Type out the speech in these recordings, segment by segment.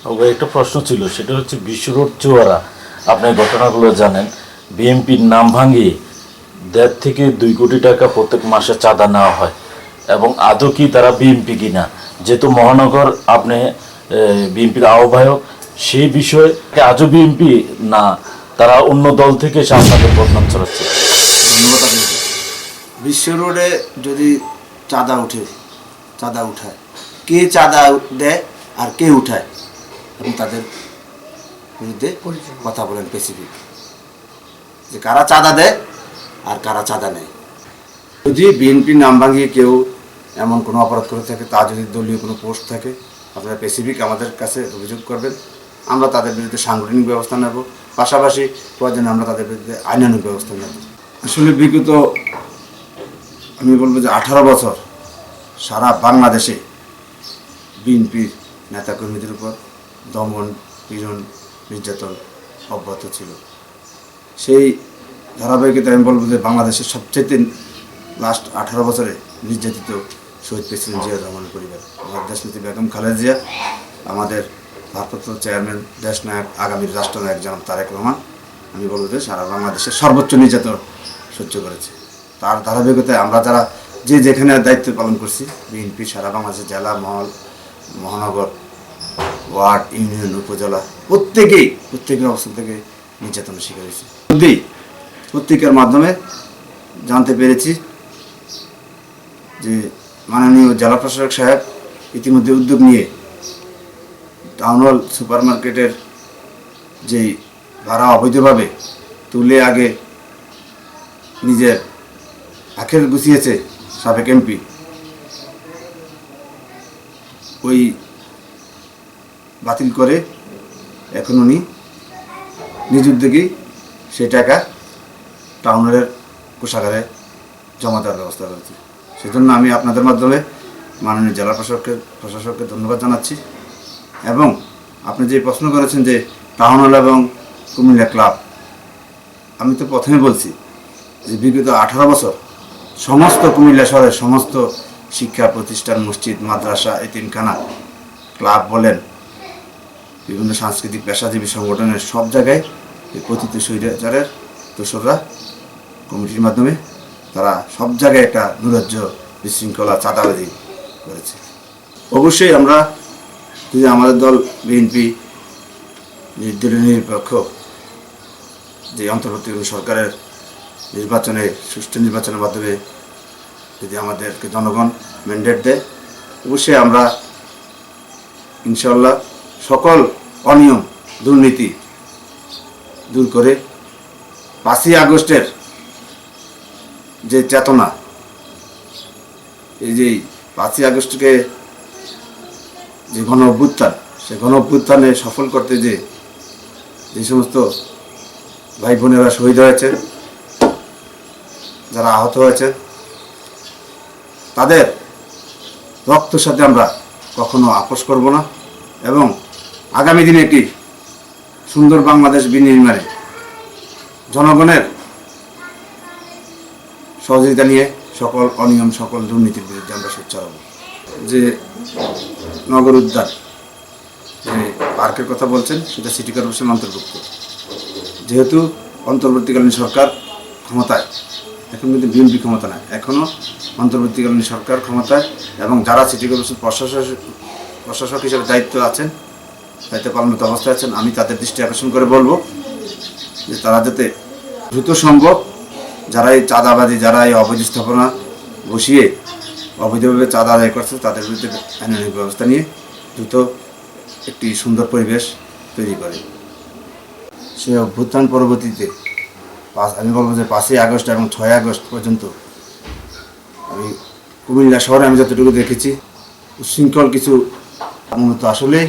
ওকে, একটা প্রশ্ন ছিল, সেটা হচ্ছে বিশ্ব রোড চুয়ারা, আপনি ঘটনাগুলো জানেন, বিএনপির নাম ভাঙিয়ে 1.5 থেকে 2 কোটি টাকা প্রত্যেক মাসে চাঁদা নেওয়া হয়, এবং আদৌ কি তারা বিএনপি কিনা, যেহেতু মহানগর আপনি বিএনপির আহ্বায়ক, সেই বিষয়ে আজও বিএনপি না তারা অন্য দল থেকে এসে আপনাদের বদনাম ছড়াচ্ছে? ধন্যবাদ আপনাকে। বিশ্ব রোডে যদি চাঁদা উঠায়, কে চাঁদা দেয় আর কে উঠায়, আপনি তাদের বিরুদ্ধে কথা বলেন স্পেসিফিক, যে কারা চাঁদা দেয় আর কারা চাঁদা নেয়। যদি বিএনপির নাম ভাঙিয়ে কেউ এমন কোনো অপরাধ করে থাকে, তা যদি দলীয় কোনো পোস্ট থাকে, আপনারা স্পেসিফিক আমাদের কাছে অভিযোগ করবেন, আমরা তাদের বিরুদ্ধে সাংগঠনিক ব্যবস্থা নেব, পাশাপাশি প্রয়োজনে আমরা তাদের বিরুদ্ধে আইনানুগ ব্যবস্থা নেব। আসলে বিগত আমি বলবো যে 18 বছর সারা বাংলাদেশে বিএনপির নেতাকর্মীদের উপর দমন, পীড়ন, নির্যাতন অব্যাহত ছিল। সেই ধারাবাহিকতায় আমি বলবো যে বাংলাদেশের সবচেয়ে লাস্ট 18 বছরে নির্যাতিত শহীদ প্রেসিডেন্ট জিয়া রহমানের পরিবার, আমার দেশনেত্রী বেগম খালেদা জিয়া, আমাদের ভারপ্রাপ্ত চেয়ারম্যান দেশনায়ক আগামীর রাষ্ট্রনায়ক জনাব তারেক রহমান, আমি বলবো যে সারা বাংলাদেশের সর্বোচ্চ নির্যাতন সহ্য করেছে। তার ধারাবাহিকতায় আমরা যারা যেখানে দায়িত্ব পালন করছি, বিএনপি সারা বাংলাদেশের জেলা, মহানগর, ওয়ার্ড, ইউনিয়ন, উপজেলা প্রত্যেকের অবস্থান থেকে নির্যাতনের শিকার হয়েছে। পত্রিকার মাধ্যমে জানতে পেরেছি যে মাননীয় জেলা প্রশাসক সাহেব ইতিমধ্যে উদ্যোগ নিয়ে টাউন হল সুপার মার্কেটের যেই ভাড়া অবৈধভাবে তুলে আগে নিজের আখের গুছিয়েছে সাবেক এমপি, ওই বাতিল করে এখন উনি নিজ উদ্যোগেই সেই টাকা টাউনের কোষাগারে জমা দেওয়ার ব্যবস্থা করেছে। সেজন্য আমি আপনাদের মাধ্যমে মাননীয় জেলা প্রশাসককে ধন্যবাদ জানাচ্ছি। এবং আপনি যে প্রশ্ন করেছেন যে টাউন হল এবং কুমিল্লা ক্লাব, আমি তো প্রথমে বলছি যে বিগত 18 বছর সমস্ত কুমিল্লা শহরের সমস্ত শিক্ষা প্রতিষ্ঠান, মসজিদ, মাদ্রাসা, এতিমখানা, ক্লাব বলেন, বিভিন্ন সাংস্কৃতিক পেশাজীবী সংগঠনের সব জায়গায় এই পতিত স্বৈরাচারের দোসররা কমিটির মাধ্যমে তারা সব জায়গায় একটা নিরজ্জ বিশৃঙ্খলা চাঁদাবাজি করেছে। অবশ্যই আমরা যদি আমাদের দল বিএনপি নির্দলীয় নিরপেক্ষ যে অন্তর্বর্তীকালীন সরকারের সুষ্ঠু নির্বাচনের মাধ্যমে যদি আমাদেরকে জনগণ ম্যান্ডেট দেয়, অবশ্যই আমরা ইনশাল্লাহ সকল অনিয়ম, দুর্নীতি দূর করে 5ই আগস্টের যে চেতনা, এই যে 5ই আগস্টকে যে গণ অভ্যুত্থান, সে গণ অভ্যুত্থানে সফল করতে যে সমস্ত ভাই বোনেরা শহীদ হয়েছে, যারা আহত হয়েছে, তাদের রক্তের সাথে আমরা কখনো আপোষ করব না। এবং আগামী দিনে একটি সুন্দর বাংলাদেশ বিনির্মাণে জনগণের সহযোগিতা নিয়ে সকল অনিয়ম, সকল দুর্নীতির বিরুদ্ধে আমরা সোচ্চার হব। যে নগর উদ্যান, যে পার্কের কথা বলছেন, সেটা সিটি কর্পোরেশনের অন্তর্ভুক্ত। যেহেতু অন্তর্বর্তীকালীন সরকার ক্ষমতায়, এখন কিন্তু বিএনপি ক্ষমতা নাই, এখনও অন্তর্বর্তীকালীন সরকার ক্ষমতায়, এবং যারা সিটি কর্পোরেশন প্রশাসক হিসেবে দায়িত্ব পালনরত অবস্থায় আছেন, আমি তাদের দৃষ্টি আকর্ষণ করে বলবো যে তারা যাতে দ্রুত সম্ভব যারা এই চাঁদাবাজি, যারা এই অবৈধ স্থাপনা বসিয়ে অবৈধভাবে চাঁদা আদায় করছে, তাদের বিরুদ্ধে আইনানুগ ব্যবস্থা নিয়ে দ্রুত একটি সুন্দর পরিবেশ তৈরি করে। সে অভ্যুত্থান পরবর্তীতে আমি বলবো যে 5ই আগস্ট এবং 6ই আগস্ট পর্যন্ত আমি কুমিল্লা শহরে আমি যতটুকু দেখেছি, উচ্ছৃঙ্খল কিছু মূলত আসলে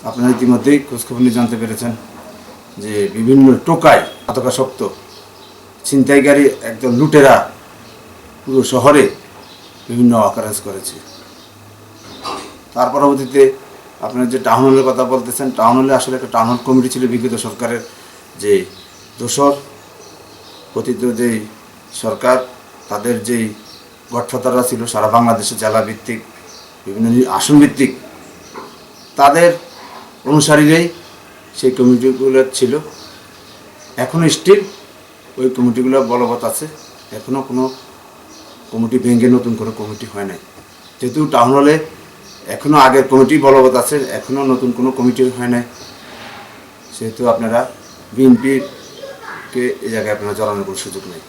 আপনারা ইতিমধ্যেই খোঁজখবর নিয়ে জানতে পেরেছেন যে বিভিন্ন টোকায় আতঙ্কাসক্ত ছিনতাইকারী একদম লুটেরা পুরো শহরে বিভিন্ন অকারেন্স করেছে। তার পরবর্তীতে আপনারা যে টাউন হলের কথা বলতেছেন, টাউন হলে আসলে একটা টাউন হল কমিটি ছিল বিগত সরকারের, যে দোসর পতিত যেই সরকার, তাদের যেই গডফাদাররা ছিল সারা বাংলাদেশে জেলা ভিত্তিক, বিভিন্ন আসন ভিত্তিক, তাদের অনুসারীরাই সেই কমিটিগুলো ছিল। এখনও স্টিল ওই কমিটিগুলো বলবৎ আছে। এখনও কোনো কমিটি ভেঙে নতুন কোনো কমিটি হয় নাই। যেহেতু টাউন হলে এখনও আগের কমিটি বলবৎ আছে, এখনও নতুন কোনো কমিটি হয় নাই, সেহেতু আপনারা বিএনপিকে এই জায়গায় আপনারা জড়ানোর কোনো সুযোগ নেই।